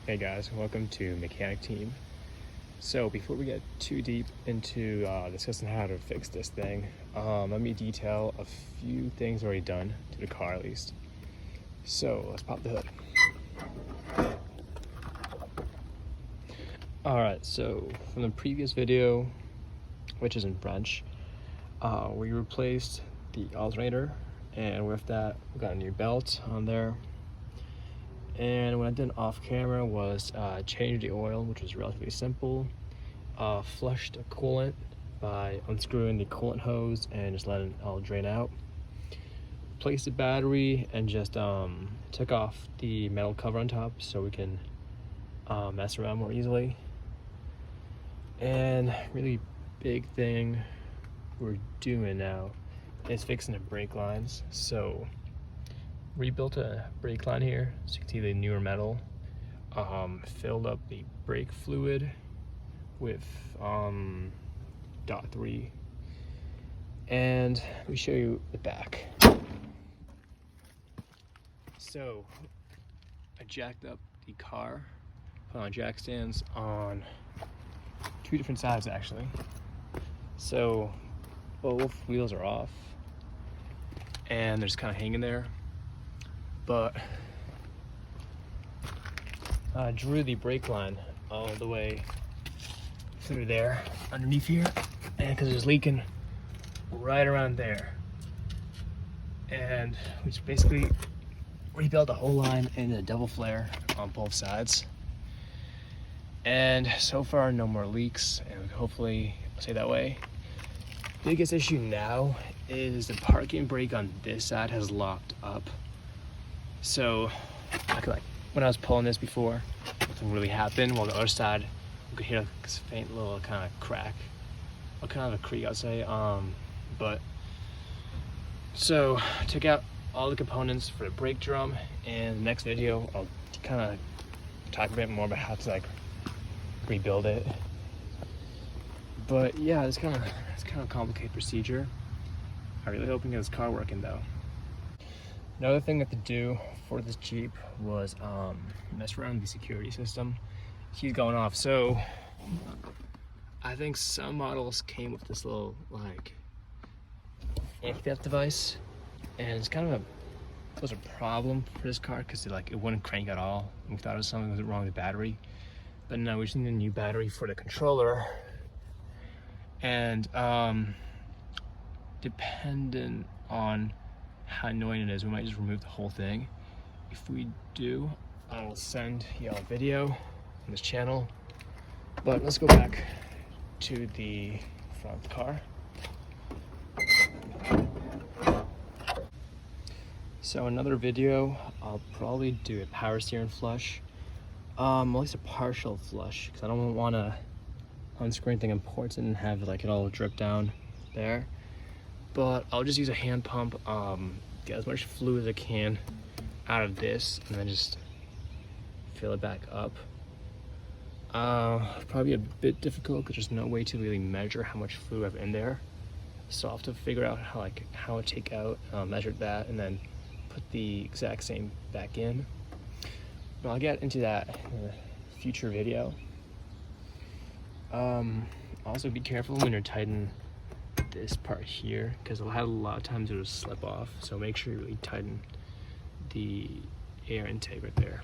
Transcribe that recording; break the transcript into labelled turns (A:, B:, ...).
A: Hey guys, welcome to Mechanic Team. So before we get too deep into discussing how to fix this thing, let me detail a few things already done to the car at least. So let's pop the hood. Alright, so from the previous video, which is in French, we replaced the alternator, and with that we got a new belt on there. And what I did off camera was change the oil, which was relatively simple. Flushed the coolant by unscrewing the coolant hose and just letting it all drain out. Replaced the battery and just took off the metal cover on top so we can mess around more easily. And really big thing we're doing now is fixing the brake lines. So rebuilt a brake line here, so you can see the newer metal. Filled up the brake fluid with .3, and let me show you the back. So I jacked up the car, put on jack stands on two different sides actually. So both wheels are off and they're just kind of hanging there. But I drew the brake line all the way through there, underneath here, and because it's leaking right around there. And we just basically rebuilt the whole line in a double flare on both sides. And so far, no more leaks, and hopefully I'll stay that way. Biggest issue now is the parking brake on this side has locked up. So, like when I was pulling this before, nothing really happened. While the other side, you could hear this faint little kind of crack, or kind of a creak, I'd say. But so took out all the components for the brake drum. And the next video, I'll kind of talk a bit more about how to like rebuild it. But yeah, it's kind of a complicated procedure. I really hope we can get this car working though. Another thing I had to do for this Jeep was mess around with the security system. He's going off. So I think some models came with this little like anti-theft device, and it's kind of was a problem for this car because it wouldn't crank at all. We thought it was something was wrong with the battery, but no, we just need a new battery for the controller. And dependent on how annoying it is, we might just remove the whole thing. If we do, I will send y'all a video on this channel. But let's go back to the front of the car. So another video, I'll probably do a power steering flush, at least a partial flush, because I don't want to unscrew anything important and have like it all drip down there. But I'll just use a hand pump, get as much fluid as I can out of this, and then just fill it back up. Probably a bit difficult because there's no way to really measure how much fluid I have in there. So I'll have to figure out how to take out, measure that, and then put the exact same back in. But I'll get into that in a future video. Also be careful when you're tightening this part here, because a lot of times it'll slip off, so make sure you really tighten the air intake right there.